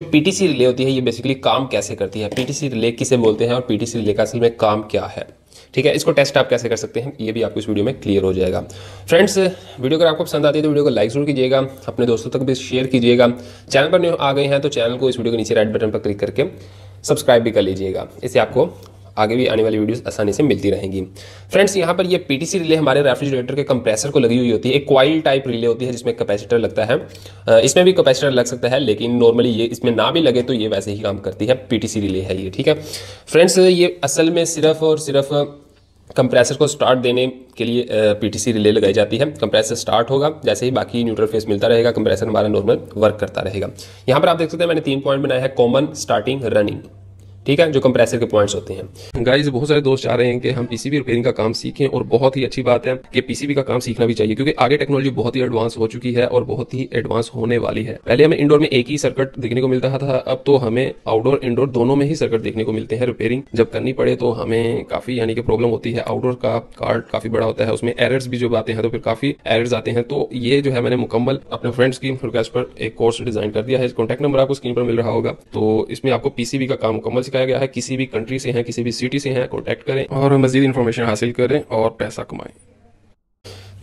PTC relay होती है, ये बेसिकली काम कैसे करती है, पीटीसी रिले किसे बोलते हैं और पीटीसी रिले का असल में काम क्या है। ठीक है, इसको टेस्ट आप कैसे कर सकते हैं ये भी आपको इस वीडियो में क्लियर हो जाएगा। फ्रेंड्स, वीडियो अगर आपको पसंद आती है तो वीडियो को लाइक जरूर कीजिएगा, अपने दोस्तों तक भी शेयर कीजिएगा। चैनल पर न्यू आ गए हैं तो चैनल को इस वीडियो के नीचे राइट बटन पर क्लिक करके सब्सक्राइब भी कर लीजिएगा, इससे आपको आगे भी आने वाली वीडियोस आसानी से मिलती रहेंगी। फ्रेंड्स, यहाँ पर ये पीटीसी रिले हमारे रेफ्रिजरेटर के कंप्रेसर को लगी हुई होती है। एक कॉइल टाइप रिले होती है जिसमें कैपेसिटर लगता है। इसमें भी कैपेसिटर लग सकता है, लेकिन नॉर्मली ये इसमें ना भी लगे तो ये वैसे ही काम करती है। पीटीसी रिले है ये। ठीक है फ्रेंड्स, ये असल में सिर्फ और सिर्फ कंप्रेसर को स्टार्ट देने के लिए पीटीसी रिले लगाई जाती है। कंप्रेसर स्टार्ट होगा, जैसे ही बाकी न्यूट्रल फेस मिलता रहेगा कंप्रेसर हमारा नॉर्मल वर्क करता रहेगा। यहाँ पर आप देख सकते हैं मैंने 3 पॉइंट बनाया है, कॉमन, स्टार्टिंग, रनिंग। ठीक है, जो कंप्रेसर के पॉइंट्स होते हैं। गाइस, बहुत सारे दोस्त चाह रहे हैं कि हम पीसीबी रिपेयरिंग का काम सीखें, और बहुत ही अच्छी बात है कि पीसीबी का काम सीखना भी चाहिए, क्योंकि आगे टेक्नोलॉजी बहुत ही एडवांस हो चुकी है और बहुत ही एडवांस होने वाली है। पहले हमें इंडोर में एक ही सर्किट देखने को मिलता था, अब तो हमें आउटडोर इंडोर दोनों में ही सर्किट देखने को मिलते हैं। रिपेयरिंग जब करनी पड़े तो हमें काफी यानी कि प्रॉब्लम होती है। आउटडोर का कार्ड काफी बड़ा होता है, उसमें एरर्स भी जब आते हैं तो फिर काफी एरर्स आते हैं। तो ये जो है मैंने मुकम्मल अपने फ्रेंड्स की रिक्वेस्ट पर एक कोर्स डिजाइन कर दिया है। कॉन्टैक्ट नंबर आपको स्क्रीन पर मिल रहा होगा। तो इसमें आपको पीसीबी का काम मुकम्मल सिखाया गया है। किसी भी कंट्री से हैं, किसी भी सिटी से हैं, कॉन्टैक्ट करें और मजीद इन्फॉर्मेशन हासिल करें और पैसा कमाएं।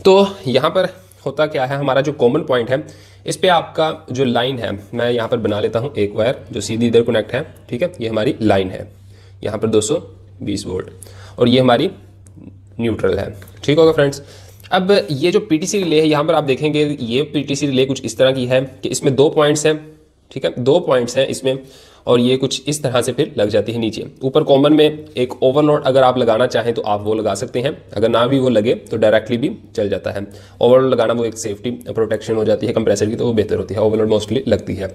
तो यहाँ पर होता क्या है, हमारा जो कॉमन पॉइंट है इस पे आपका जो लाइन है, मैं यहाँ पर बना लेता हूँ एक वायर जो सीधी इधर कनेक्ट है। ठीक है, ये हमारी लाइन है, यहाँ पर 220 वोल्ट, और ये हमारी न्यूट्रल है। ठीक होगा फ्रेंड्स। अब ये जो पीटीसी रिले है, यहाँ पर आप देखेंगे ये पीटीसी रिले कुछ इस तरह की है कि इसमें 2 पॉइंट्स हैं। ठीक है, 2 पॉइंट्स हैं इसमें, और ये कुछ इस तरह से फिर लग जाती है नीचे। ऊपर कॉमन में एक ओवरलोड अगर आप लगाना चाहें तो आप वो लगा सकते हैं, अगर ना भी वो लगे तो डायरेक्टली भी चल जाता है। ओवरलोड लगाना वो एक सेफ्टी प्रोटेक्शन हो जाती है कंप्रेसर की, तो वो बेहतर होती है। ओवरलोड मोस्टली लगती है,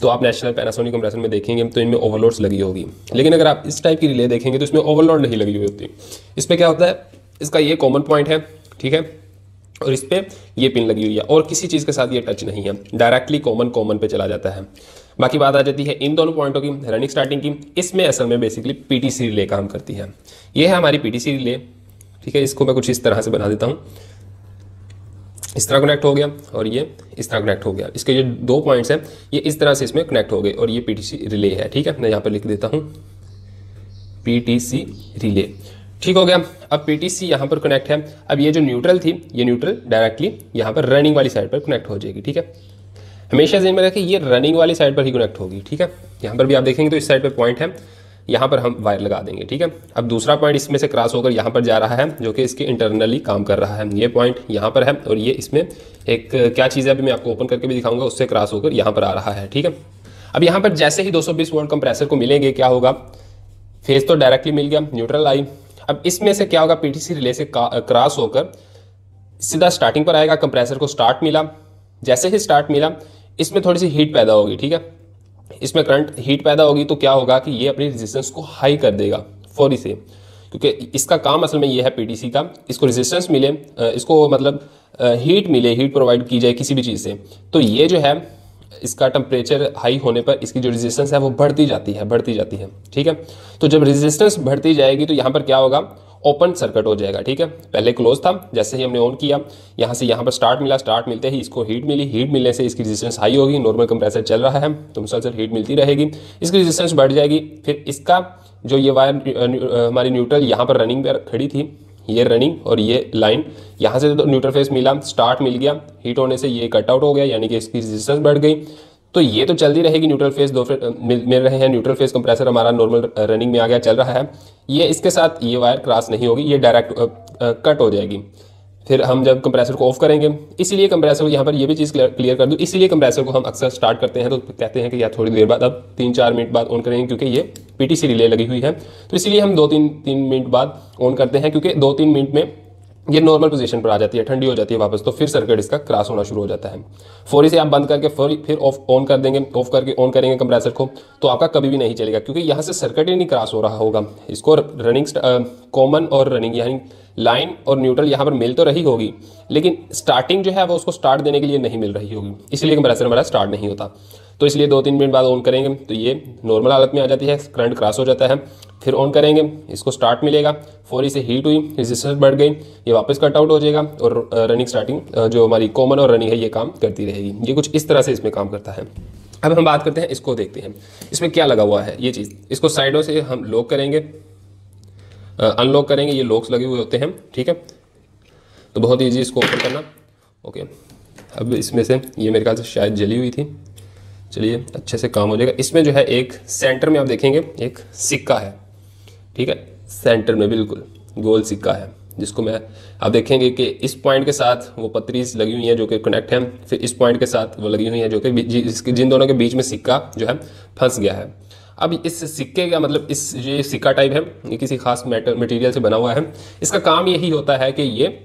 तो आप नेशनल पैनासोनिक कंप्रेसर में देखेंगे तो इनमें ओवरलोड्स लगी होगी। लेकिन अगर आप इस टाइप की रिले देखेंगे तो इसमें ओवरलोड नहीं लगी हुई होती। इसमें क्या होता है, इसका ये कॉमन पॉइंट है, ठीक है, और इस पे ये पिन लगी हुई है, और किसी चीज़ के साथ ये टच नहीं है, डायरेक्टली कॉमन पे चला जाता है। बाकी बात आ जाती है इन दोनों पॉइंटों की, रनिंग स्टार्टिंग की। इसमें असल में बेसिकली पीटीसी रिले काम करती है। ये है हमारी पीटीसी रिले। ठीक है, इसको मैं कुछ इस तरह से बना देता हूँ। इस तरह कनेक्ट हो गया और ये इस तरह कनेक्ट हो गया। इसके जो 2 पॉइंट्स हैं ये इस तरह से इसमें कनेक्ट हो गए, और ये पीटीसी रिले है। ठीक है, मैं यहाँ पर लिख देता हूँ पीटीसी रिले। ठीक हो गया। अब पीटीसी यहाँ पर कनेक्ट है। अब ये जो न्यूट्रल थी, ये न्यूट्रल डायरेक्टली यहाँ पर रनिंग वाली साइड पर कनेक्ट हो जाएगी। ठीक है, हमेशा ध्यान में रखें ये रनिंग वाली साइड पर ही कनेक्ट होगी। ठीक है, यहाँ पर भी आप देखेंगे तो इस साइड पर पॉइंट है, यहाँ पर हम वायर लगा देंगे। ठीक है, अब दूसरा पॉइंट इसमें से क्रॉस होकर यहाँ पर जा रहा है, जो कि इसके इंटरनली काम कर रहा है। ये पॉइंट यहाँ पर है, और ये इसमें एक क्या चीज़ है अभी मैं आपको ओपन करके भी दिखाऊंगा, उससे क्रॉस होकर यहाँ पर आ रहा है। ठीक है, अब यहाँ पर जैसे ही 220 वोल्ट कंप्रेसर को मिलेंगे क्या होगा, फेज तो डायरेक्टली मिल गया, न्यूट्रल आई। अब इसमें से क्या होगा, पीटीसी रिले से क्रॉस होकर सीधा स्टार्टिंग पर आएगा। कंप्रेसर को स्टार्ट मिला, जैसे ही स्टार्ट मिला इसमें थोड़ी सी हीट पैदा होगी। ठीक है, इसमें करंट हीट पैदा होगी तो क्या होगा कि ये अपनी रेजिस्टेंस को हाई कर देगा फौरी से, क्योंकि इसका काम असल में ये है पीटीसी का, इसको रेजिस्टेंस मिले, इसको मतलब हीट मिले, हीट प्रोवाइड की जाए किसी भी चीज़ से। तो ये जो है इसका टेम्परेचर हाई होने पर इसकी जो रेजिस्टेंस है वो बढ़ती जाती है। ठीक है, तो जब रेजिस्टेंस बढ़ती जाएगी तो यहाँ पर क्या होगा, ओपन सर्किट हो जाएगा। ठीक है, पहले क्लोज था, जैसे ही हमने ऑन किया यहाँ से यहाँ पर स्टार्ट मिला, स्टार्ट मिलते ही इसको हीट मिली, हीट मिलने से इसकी रेजिस्टेंस हाई होगी। नॉर्मल कंप्रेसर चल रहा है तो मुसलसल हीट मिलती रहेगी, इसकी रेजिस्टेंस बढ़ जाएगी। फिर इसका जो ये वायर हमारी न्यूट्रल यहाँ पर रनिंग पर खड़ी थी, ये रनिंग और ये लाइन, यहाँ से तो न्यूट्रल फेस मिला, स्टार्ट मिल गया, हीट होने से ये कट आउट हो गया, यानी कि इसकी रेजिस्टेंस बढ़ गई। तो ये तो चलती रहेगी, न्यूट्रल फेस मिल रहे हैं, न्यूट्रल फेस कंप्रेसर हमारा नॉर्मल रनिंग में आ गया, चल रहा है। ये इसके साथ ये वायर क्रॉस नहीं होगी, ये डायरेक्ट कट हो जाएगी। फिर हम जब कंप्रेसर को ऑफ करेंगे, इसीलिए कंप्रेसर को यहाँ पर ये भी चीज़ क्लियर कर दूँ, इसीलिए कंप्रेसर को हम अक्सर स्टार्ट करते हैं तो कहते हैं कि यार थोड़ी देर बाद, अब 3-4 मिनट बाद ऑन करेंगे, क्योंकि ये पीटीसी रिले लगी हुई है। तो इसलिए हम 2-3 मिनट बाद ऑन करते हैं, क्योंकि 2-3 मिनट में ये नॉर्मल पोजीशन पर आ जाती है, ठंडी हो जाती है वापस, तो फिर सर्किट इसका क्रॉस होना शुरू हो जाता है। फौरी से आप बंद करके फिर ऑफ ऑन कर देंगे, ऑफ करके ऑन करेंगे कंप्रेसर को, तो आपका कभी भी नहीं चलेगा, क्योंकि यहाँ से सर्किट ही नहीं क्रॉस हो रहा होगा। इसको रनिंग कॉमन और रनिंग यानी लाइन और न्यूट्रल यहाँ पर मिल तो रही होगी, लेकिन स्टार्टिंग जो है वो उसको स्टार्ट देने के लिए नहीं मिल रही होगी, इसलिए कंप्रेसर हमारा स्टार्ट नहीं होता। तो इसलिए 2-3 मिनट बाद ऑन करेंगे तो ये नॉर्मल हालत में आ जाती है, करंट क्रॉस हो जाता है। फिर ऑन करेंगे, इसको स्टार्ट मिलेगा, फौरी से हीट हुई, रेजिस्टेंस बढ़ गई, ये वापस कट आउट हो जाएगा, और रनिंग स्टार्टिंग जो हमारी कॉमन और रनिंग है ये काम करती रहेगी। ये कुछ इस तरह से इसमें काम करता है। अब हम बात करते हैं, इसको देखते हैं इसमें क्या लगा हुआ है ये चीज़। इसको साइडों से हम लॉक करेंगे, अनलॉक करेंगे, ये लॉक्स लगे हुए होते हैं, ठीक है। तो बहुत ईजी इसको ओपन करना। ओके, अब इसमें से ये मेरे ख्याल से शायद जली हुई थी, चलिए अच्छे से काम हो जाएगा। इसमें जो है एक सेंटर में आप देखेंगे एक सिक्का है, ठीक है, सेंटर में बिल्कुल गोल सिक्का है, जिसको मैं आप देखेंगे कि इस पॉइंट के साथ वो पत्रीज लगी हुई है जो कि कनेक्ट है, फिर इस पॉइंट के साथ वो लगी हुई है जो कि जिन दोनों के बीच में सिक्का जो है फंस गया है। अब इस सिक्के का मतलब इस ये सिक्का टाइप है, ये किसी खास मटेरियल से बना हुआ है। इसका काम यही होता है कि ये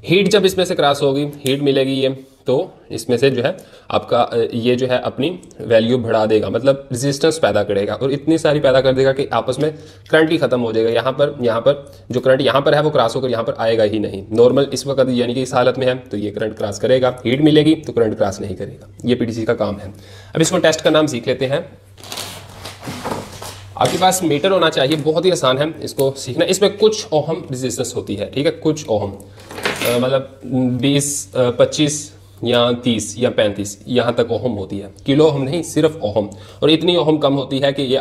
हीट जब इसमें से क्रॉस होगी, हीट मिलेगी ये, तो इसमें से जो है आपका ये जो है अपनी वैल्यू बढ़ा देगा, मतलब रेजिस्टेंस पैदा करेगा, और इतनी सारी पैदा कर देगा कि आपस में करंट ही खत्म हो जाएगा। यहाँ पर जो करंट यहाँ पर है वो क्रॉस होकर यहाँ पर आएगा ही नहीं। नॉर्मल इस वक्त यानी कि इस हालत में है तो ये करंट क्रॉस करेगा, हीट मिलेगी तो करंट क्रॉस नहीं करेगा। ये पीटीसी का काम है। अब इसको टेस्ट का नाम सीख लेते हैं। आपके पास मीटर होना चाहिए, बहुत ही आसान है इसको सीखना। इसमें कुछ ओहम रेजिस्टेंस होती है, ठीक है, कुछ ओहम, मतलब 20, 25 या 30 या 35 यहाँ तक ओहम होती है, किलो ओहम नहीं, सिर्फ ओहम। और इतनी ओहम कम होती है कि ये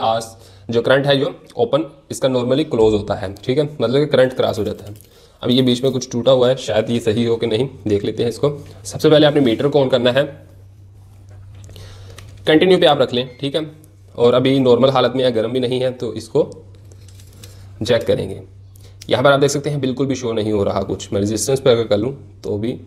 जो करंट है जो ओपन इसका नॉर्मली क्लोज होता है, ठीक है, मतलब कि करंट क्रॉस हो जाता है। अब ये बीच में कुछ टूटा हुआ है, शायद ये सही हो कि नहीं, देख लेते हैं इसको। सबसे पहले आपने मीटर को ऑन करना है, कंटिन्यू पे आप रख लें, ठीक है, और अभी नॉर्मल हालत में है, गर्म भी नहीं है, तो इसको चेक करेंगे। यहाँ पर आप देख सकते हैं बिल्कुल भी शो नहीं हो रहा कुछ। मैं रेजिस्टेंस पे अगर कर लूँ तो भी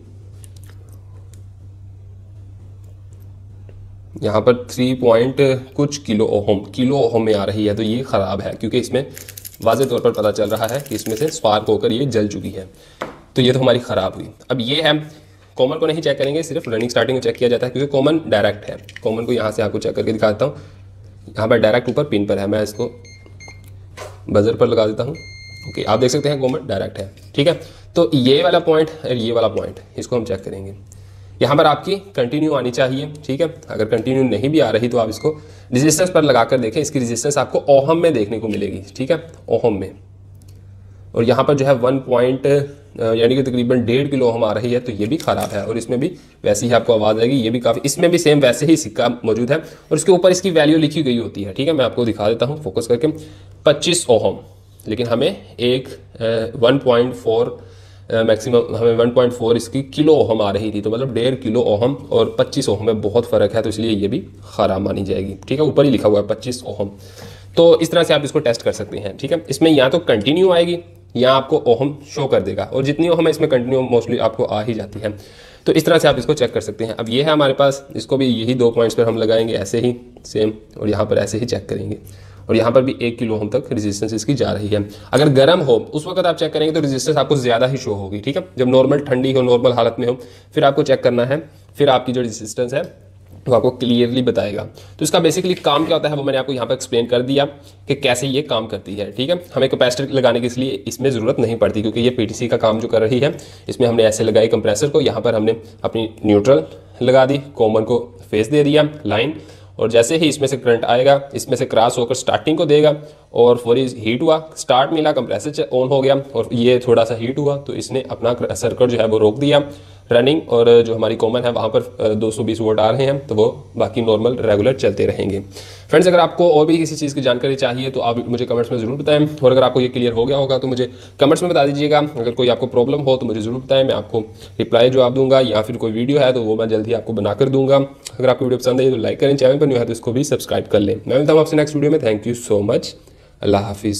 यहाँ पर 3 पॉइंट कुछ किलो ओहम में आ रही है, तो ये ख़राब है, क्योंकि इसमें वाज़े तौर पर पता चल रहा है कि इसमें से स्पार्क होकर ये जल चुकी है, तो ये तो हमारी ख़राब हुई। अब ये है, कॉमन को नहीं चेक करेंगे, सिर्फ रनिंग स्टार्टिंग में चेक किया जाता है, क्योंकि कॉमन डायरेक्ट है। कॉमन को यहाँ से आपको चेक करके दिखाता हूँ, यहाँ पर डायरेक्ट ऊपर पिन पर है, मैं इसको बजर पर लगा देता हूँ। ओके, आप देख सकते हैं कॉमन डायरेक्ट है, ठीक है। तो ये वाला पॉइंट और ये वाला पॉइंट, इसको हम चेक करेंगे। यहाँ पर आपकी कंटिन्यू आनी चाहिए, ठीक है। अगर कंटिन्यू नहीं भी आ रही तो आप इसको रेजिस्टेंस पर लगाकर देखें, इसकी रेजिस्टेंस आपको ओहम में देखने को मिलेगी, ठीक है, ओहम में। और यहाँ पर जो है 1 पॉइंट यानी कि तकरीबन 1.5 किलो ओहम आ रही है, तो ये भी ख़राब है। और इसमें भी वैसी ही आपको आवाज़ आएगी, ये भी काफ़ी, इसमें भी सेम वैसे ही सिक्का मौजूद है और इसके ऊपर इसकी वैल्यू लिखी गई होती है, ठीक है। मैं आपको दिखा देता हूँ फोकस करके, 25 ओहम, लेकिन हमें एक 1.4 मैक्सिमम हमें 1.4 इसकी किलो ओहम आ रही थी, तो मतलब 1.5 किलो ओहम और 25 ओहम में बहुत फ़र्क है, तो इसलिए ये भी ख़राब मानी जाएगी, ठीक है। ऊपर ही लिखा हुआ है 25 ओहम। तो इस तरह से आप इसको टेस्ट कर सकते हैं, ठीक है। इसमें या तो कंटिन्यू आएगी या आपको ओहम शो कर देगा, और जितनी ओहम है इसमें कंटिन्यू मोस्टली आपको आ ही जाती है। तो इस तरह से आप इसको चेक कर सकते हैं। अब ये है हमारे पास, इसको भी यही 2 पॉइंट्स पर हम लगाएंगे ऐसे ही सेम, और यहाँ पर ऐसे ही चेक करेंगे, और यहाँ पर भी 1 किलो ओम तक रेजिस्टेंस इसकी जा रही है। अगर गर्म हो उस वक्त आप चेक करेंगे तो रेजिस्टेंस आपको ज़्यादा ही शो होगी, ठीक है। जब नॉर्मल ठंडी हो, नॉर्मल हालत में हो, फिर आपको चेक करना है, फिर आपकी जो रेजिस्टेंस है वो आपको क्लियरली बताएगा। तो इसका बेसिकली काम क्या होता है वो मैंने आपको यहाँ पर एक्सप्लेन कर दिया कि कैसे ये काम करती है, ठीक है। हमें कैपेसिटर लगाने के लिए इसमें ज़रूरत नहीं पड़ती, क्योंकि ये पीटीसी का काम जो कर रही है, इसमें हमने ऐसे लगाई कंप्रेसर को, यहाँ पर हमने अपनी न्यूट्रल लगा दी, कॉमन को फेस दे दिया लाइन, और जैसे ही इसमें से करंट आएगा इसमें से क्रॉस होकर स्टार्टिंग को देगा, और फौरी हीट हुआ, स्टार्ट मिला, कंप्रेसर ऑन हो गया, और ये थोड़ा सा हीट हुआ तो इसने अपना सर्किट जो है वो रोक दिया रनिंग, और जो हमारी कॉमन है वहाँ पर 220 वोल्ट आ रहे हैं, तो वो बाकी नॉर्मल रेगुलर चलते रहेंगे। फ्रेंड्स, अगर आपको और भी किसी चीज़ की जानकारी चाहिए तो आप मुझे कमेंट्स में ज़रूर बताएं, और अगर आपको ये क्लियर हो गया होगा तो मुझे कमेंट्स में बता दीजिएगा। अगर कोई आपको प्रॉब्लम हो तो मुझे ज़रूर बताएं, मैं आपको रिप्लाई जवाब दूंगा, या फिर कोई वीडियो है तो वो मैं जल्दी आपको बनाकर दूंगा। अगर आपको वीडियो पसंद आई तो लाइक करें, चैनल पर न्यू है तो इसको भी सब्सक्राइब कर लें। मैं मिलता हूँ आपसे नेक्स्ट वीडियो में। थैंक यू सो मच, अल्लाह हाफिज़।